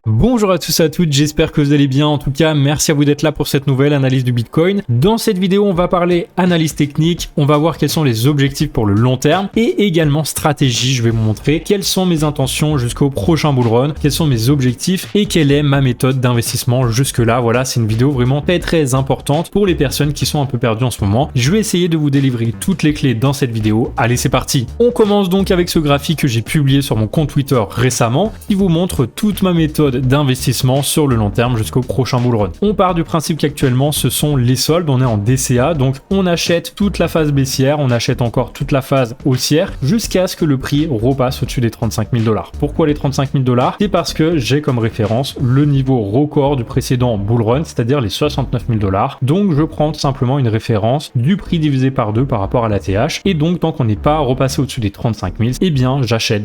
Bonjour à tous et à toutes, j'espère que vous allez bien. En tout cas, merci à vous d'être là pour cette nouvelle analyse du Bitcoin. Dans cette vidéo, on va parler analyse technique, on va voir quels sont les objectifs pour le long terme et également stratégie. Je vais vous montrer quelles sont mes intentions jusqu'au prochain bull run, quels sont mes objectifs et quelle est ma méthode d'investissement jusque-là. Voilà, c'est une vidéo vraiment très importante pour les personnes qui sont un peu perdues en ce moment. Je vais essayer de vous délivrer toutes les clés dans cette vidéo. Allez, c'est parti. On commence donc avec ce graphique que j'ai publié sur mon compte Twitter récemment qui vous montre toute ma méthode d'investissement sur le long terme jusqu'au prochain bull run. On part du principe qu'actuellement ce sont les soldes, on est en DCA, donc on achète toute la phase baissière, on achète encore toute la phase haussière jusqu'à ce que le prix repasse au-dessus des 35 000 $. Pourquoi les 35 000 $? C'est parce que j'ai comme référence le niveau record du précédent bull run, c'est-à-dire les 69 000 $. Donc je prends tout simplement une référence du prix divisé par 2 par rapport à la TH, et donc tant qu'on n'est pas repassé au-dessus des 35 000, eh bien j'achète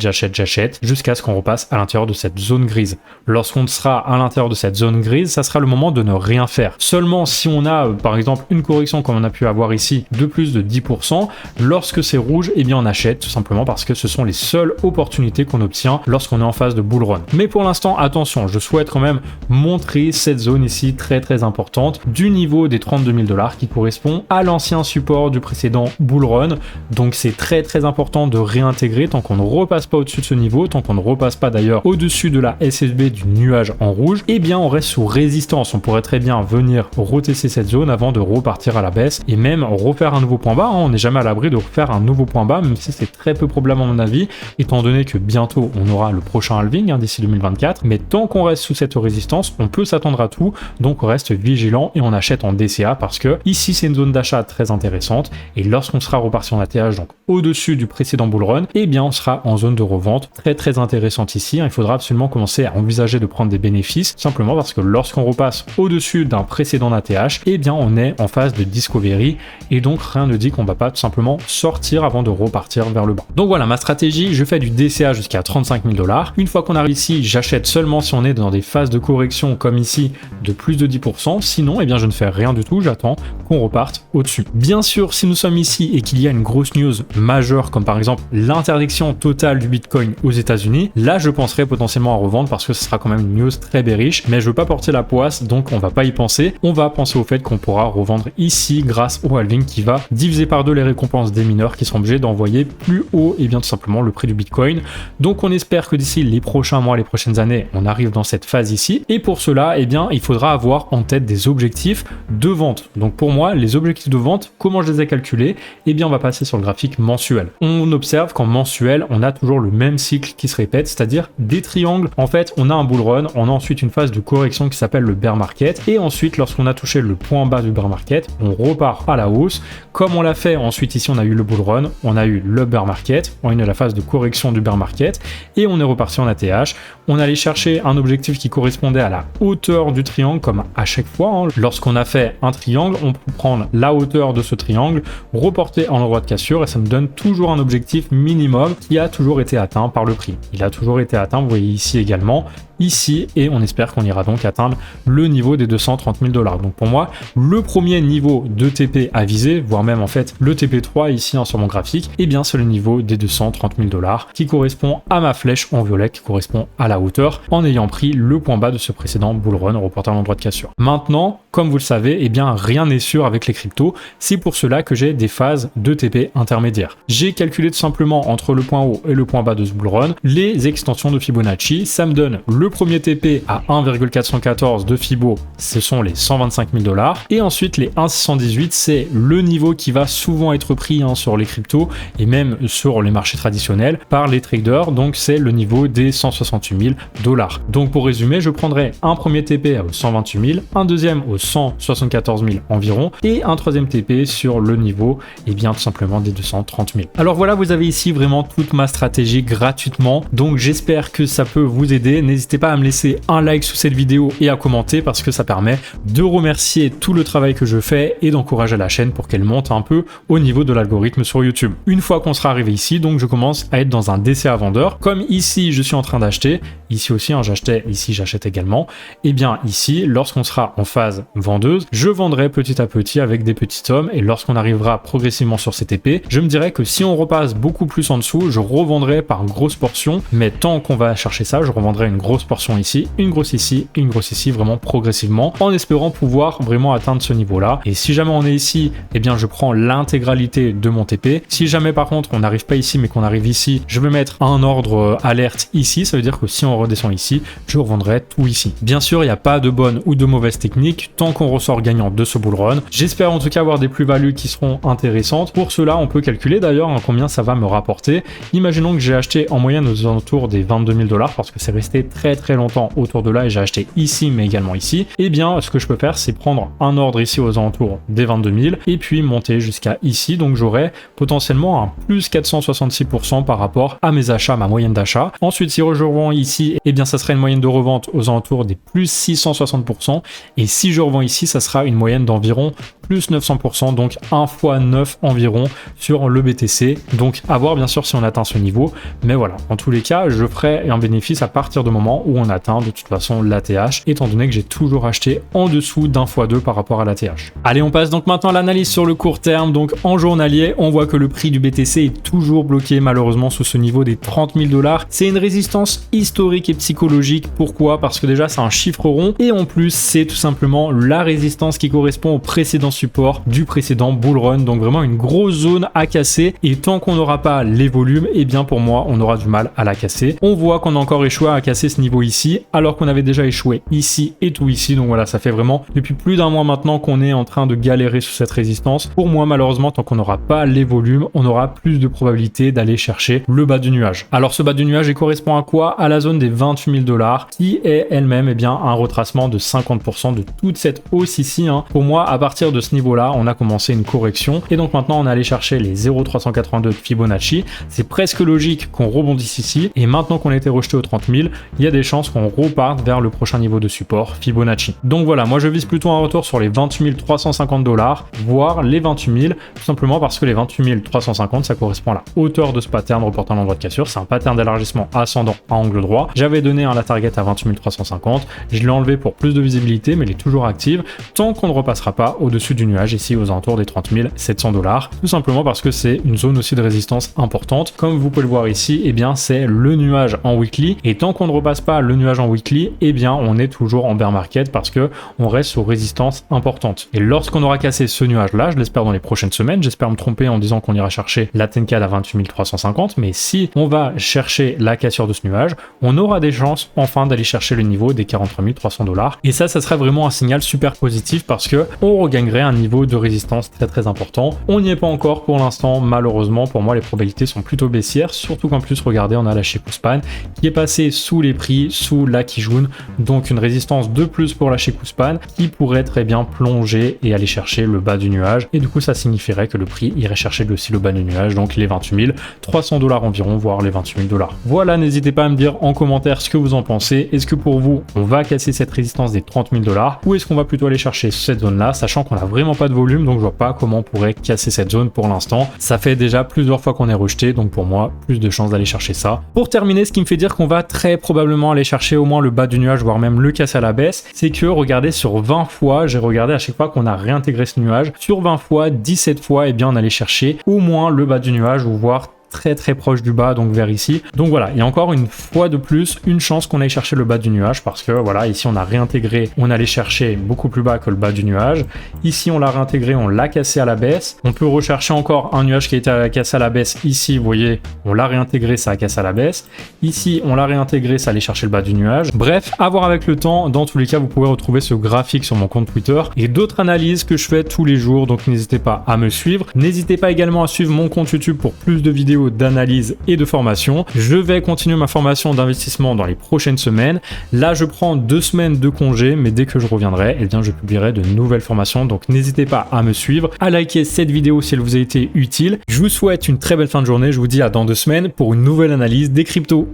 jusqu'à ce qu'on repasse à l'intérieur de cette zone grise. Lorsqu'on sera à l'intérieur de cette zone grise, ça sera le moment de ne rien faire. Seulement si on a par exemple une correction comme on a pu avoir ici de plus de 10%, lorsque c'est rouge, eh bien on achète tout simplement parce que ce sont les seules opportunités qu'on obtient lorsqu'on est en phase de bull run. Mais pour l'instant, attention, je souhaite quand même montrer cette zone ici très importante du niveau des 32 000 $ qui correspond à l'ancien support du précédent bull run. Donc c'est très important de réintégrer tant qu'on ne repasse pas au-dessus de ce niveau, tant qu'on ne repasse pas d'ailleurs au-dessus de la SSB du nuage en rouge, eh bien on reste sous résistance. On pourrait très bien venir retester cette zone avant de repartir à la baisse et même refaire un nouveau point bas. On n'est jamais à l'abri de refaire un nouveau point bas, même si c'est très peu probable à mon avis, étant donné que bientôt on aura le prochain halving d'ici 2024. Mais tant qu'on reste sous cette résistance, on peut s'attendre à tout, donc on reste vigilant et on achète en DCA parce que ici c'est une zone d'achat très intéressante et lorsqu'on sera reparti en ATH, donc au-dessus du précédent bull run, eh bien on sera en zone de revente très intéressante ici. Il faudra absolument commencer à envisager de prendre des bénéfices, simplement parce que lorsqu'on repasse au-dessus d'un précédent ATH, eh bien on est en phase de discovery et donc rien ne dit qu'on va pas tout simplement sortir avant de repartir vers le bas. Donc voilà ma stratégie, je fais du DCA jusqu'à 35 000 $. Une fois qu'on arrive ici, j'achète seulement si on est dans des phases de correction comme ici de plus de 10%, sinon eh bien je ne fais rien du tout, j'attends qu'on reparte au-dessus. Bien sûr, si nous sommes ici et qu'il y a une grosse news majeure comme par exemple l'interdiction totale du Bitcoin aux États-Unis, là je penserais potentiellement à revendre parce que ce sera quand même une news très bearish, mais je veux pas porter la poisse, donc on va pas y penser. On va penser au fait qu'on pourra revendre ici grâce au halving qui va diviser par 2 les récompenses des mineurs qui seront obligés d'envoyer plus haut et bien tout simplement le prix du Bitcoin. Donc on espère que d'ici les prochains mois, les prochaines années, on arrive dans cette phase ici. Et pour cela, eh bien il faudra avoir en tête des objectifs de vente. Donc pour moi, les objectifs de vente, comment je les ai calculés? Eh bien on va passer sur le graphique mensuel. On observe qu'en mensuel, on a toujours le même cycle qui se répète, c'est-à-dire des triangles. En fait, on a un bull run, on a ensuite une phase de correction qui s'appelle le bear market et ensuite lorsqu'on a touché le point bas du bear market, on repart à la hausse comme on l'a fait ensuite ici. On a eu le bull run, on a eu le bear market, on a eu la phase de correction du bear market et on est reparti en ATH. On allait chercher un objectif qui correspondait à la hauteur du triangle comme à chaque fois. Lorsqu'on a fait un triangle, on peut prendre la hauteur de ce triangle, reporter en endroit de cassure et ça nous donne toujours un objectif minimum qui a toujours été atteint par le prix. Il a toujours été atteint, vous voyez ici également, ici, et on espère qu'on ira donc atteindre le niveau des 230 000 $. Donc pour moi, le premier niveau de TP à viser, voire même en fait le TP3 ici sur mon graphique, eh bien c'est le niveau des 230 000 $ qui correspond à ma flèche en violet, qui correspond à la hauteur, en ayant pris le point bas de ce précédent bull run reporté à l'endroit de cassure. Maintenant, comme vous le savez, eh bien rien n'est sûr avec les cryptos, c'est pour cela que j'ai des phases de TP intermédiaires. J'ai calculé tout simplement entre le point haut et le point bas de ce bull run les extensions de Fibonacci, ça me donne le premier TP à 1,414 de Fibo, ce sont les 125 000 $, et ensuite les 1,618, c'est le niveau qui va souvent être pris sur les cryptos et même sur les marchés traditionnels par les traders, donc c'est le niveau des 168 000 $. Donc pour résumer, je prendrai un premier TP aux 128 000, un deuxième aux 174 000 environ, et un troisième TP sur le niveau, et bien tout simplement des 230 000. Alors voilà, vous avez ici vraiment toute ma stratégie gratuitement, donc j'espère que ça peut vous aider. N'hésitez pas à me laisser un like sous cette vidéo et à commenter parce que ça permet de remercier tout le travail que je fais et d'encourager la chaîne pour qu'elle monte un peu au niveau de l'algorithme sur YouTube. Une fois qu'on sera arrivé ici, donc je commence à être dans un DCA vendeur. Comme ici, je suis en train d'acheter, ici aussi, hein, j'achetais, ici j'achète également, et bien ici, lorsqu'on sera en phase vendeuse, je vendrai petit à petit avec des petites sommes, et lorsqu'on arrivera progressivement sur cette épée, je me dirais que si on repasse beaucoup plus en dessous, je revendrai par grosse portion, mais tant qu'on va chercher ça, je revendrai une grosse portion ici, une grosse ici, et une grosse ici, vraiment progressivement, en espérant pouvoir vraiment atteindre ce niveau-là. Et si jamais on est ici, eh bien je prends l'intégralité de mon TP. Si jamais par contre on n'arrive pas ici, mais qu'on arrive ici, je vais mettre un ordre alerte ici, ça veut dire que si on redescend ici, je revendrai tout ici. Bien sûr, il n'y a pas de bonne ou de mauvaise technique tant qu'on ressort gagnant de ce bull run. J'espère en tout cas avoir des plus-values qui seront intéressantes. Pour cela, on peut calculer d'ailleurs combien ça va me rapporter. Imaginons que j'ai acheté en moyenne aux alentours des 22 000 $ parce que c'est resté très longtemps autour de là et j'ai acheté ici mais également ici. Et bien, ce que je peux faire, c'est prendre un ordre ici aux alentours des 22 000 et puis monter jusqu'à ici. Donc j'aurai potentiellement un plus 466% par rapport à mes achats, ma moyenne d'achat. Ensuite, si je revends ici, eh bien ça sera une moyenne de revente aux alentours des plus 660%. Et si je revends ici, ça sera une moyenne d'environ plus 900%, donc 1 fois 9 environ sur le BTC. Donc à voir bien sûr si on atteint ce niveau, mais voilà, en tous les cas, je ferai un bénéfice à partir du moment où on atteint de toute façon l'ATH, étant donné que j'ai toujours acheté en dessous d'un fois 2 par rapport à l'ATH. Allez, on passe donc maintenant à l'analyse sur le court terme. Donc en journalier, on voit que le prix du BTC est toujours bloqué malheureusement sous ce niveau des 30 000 $. C'est une résistance historique et psychologique. Pourquoi? Parce que déjà c'est un chiffre rond et en plus c'est tout simplement la résistance qui correspond au précédent support du précédent bull run. Donc vraiment une grosse zone à casser et tant qu'on n'aura pas les volumes, et bien pour moi on aura du mal à la casser. On voit qu'on a encore échoué à casser ce niveau ici alors qu'on avait déjà échoué ici et tout ici. Donc voilà, ça fait vraiment depuis plus d'un mois maintenant qu'on est en train de galérer sous cette résistance. Pour moi malheureusement, tant qu'on n'aura pas les volumes, on aura plus de probabilité d'aller chercher le bas du nuage. Alors ce bas du nuage il correspond à quoi? À la zone des 28 000 $ qui est elle-même un retracement de 50% de toute cette hausse ici. Pour moi, à partir de ce niveau-là, on a commencé une correction et donc maintenant on est allé chercher les 0,382 de Fibonacci. C'est presque logique qu'on rebondisse ici et maintenant qu'on a été rejeté aux 30 000, il y a des chances qu'on reparte vers le prochain niveau de support Fibonacci. Donc voilà, moi je vise plutôt un retour sur les 28 350 $, voire les 28 000, tout simplement parce que les 28 350 ça correspond à la hauteur de ce pattern reportant l'endroit de cassure. C'est un pattern d'élargissement ascendant à angle droit. J'avais donné la target à 28 350, je l'ai enlevé pour plus de visibilité mais elle est toujours active tant qu'on ne repassera pas au-dessus du nuage ici aux alentours des 30 700 $, tout simplement parce que c'est une zone aussi de résistance importante. Comme vous pouvez le voir ici, eh bien c'est le nuage en weekly et tant qu'on ne repasse pas le nuage en weekly, eh bien on est toujours en bear market parce que on reste sur résistance importante. Et lorsqu'on aura cassé ce nuage là, je l'espère dans les prochaines semaines, j'espère me tromper en disant qu'on ira chercher la Tenkad à 28 350, mais si on va chercher la cassure de ce nuage, on aura des chances enfin d'aller chercher le niveau des 43 300 $. Et ça serait vraiment un signal super positif parce que on regagnerait un niveau de résistance très important. On n'y est pas encore pour l'instant, malheureusement. Pour moi, les probabilités sont plutôt baissières, surtout qu'en plus, regardez, on a la Shekuspan qui est passée sous les prix, sous la Kijun, donc une résistance de plus pour la Shekuspan qui pourrait très bien plonger et aller chercher le bas du nuage. Et du coup, ça signifierait que le prix irait chercher aussi le bas du nuage, donc les 28 300 $ environ, voire les 28 000 $. Voilà, n'hésitez pas à me dire en commentaire ce que vous en pensez. Est-ce que pour vous, on va casser cette résistance des 30 000 $ ou est-ce qu'on va plutôt aller chercher cette zone-là, sachant qu'on n'a vraiment pas de volume, donc je vois pas comment on pourrait casser cette zone pour l'instant. Ça fait déjà plusieurs fois qu'on est rejeté, donc pour moi, plus de chances d'aller chercher ça. Pour terminer, ce qui me fait dire qu'on va très probablement aller chercher au moins le bas du nuage, voire même le casser à la baisse, c'est que regardez, sur 20 fois, j'ai regardé à chaque fois qu'on a réintégré ce nuage, sur 20 fois, 17 fois, eh bien on allait chercher au moins le bas du nuage ou voire très proche du bas, donc vers ici. Donc voilà, il y a encore une fois de plus une chance qu'on aille chercher le bas du nuage parce que voilà, ici on a réintégré, on allait chercher beaucoup plus bas que le bas du nuage. Ici on l'a réintégré, on l'a cassé à la baisse. On peut rechercher encore un nuage qui a été cassé à la baisse. Ici, vous voyez, on l'a réintégré, ça a cassé à la baisse. Ici, on l'a réintégré, ça allait chercher le bas du nuage. Bref, à voir avec le temps. Dans tous les cas, vous pouvez retrouver ce graphique sur mon compte Twitter et d'autres analyses que je fais tous les jours. Donc n'hésitez pas à me suivre. N'hésitez pas également à suivre mon compte YouTube pour plus de vidéos d'analyse et de formation. Je vais continuer ma formation d'investissement dans les prochaines semaines. Là, je prends 2 semaines de congé, mais dès que je reviendrai, eh bien, je publierai de nouvelles formations. Donc, n'hésitez pas à me suivre, à liker cette vidéo si elle vous a été utile. Je vous souhaite une très belle fin de journée. Je vous dis à dans 2 semaines pour une nouvelle analyse des cryptos.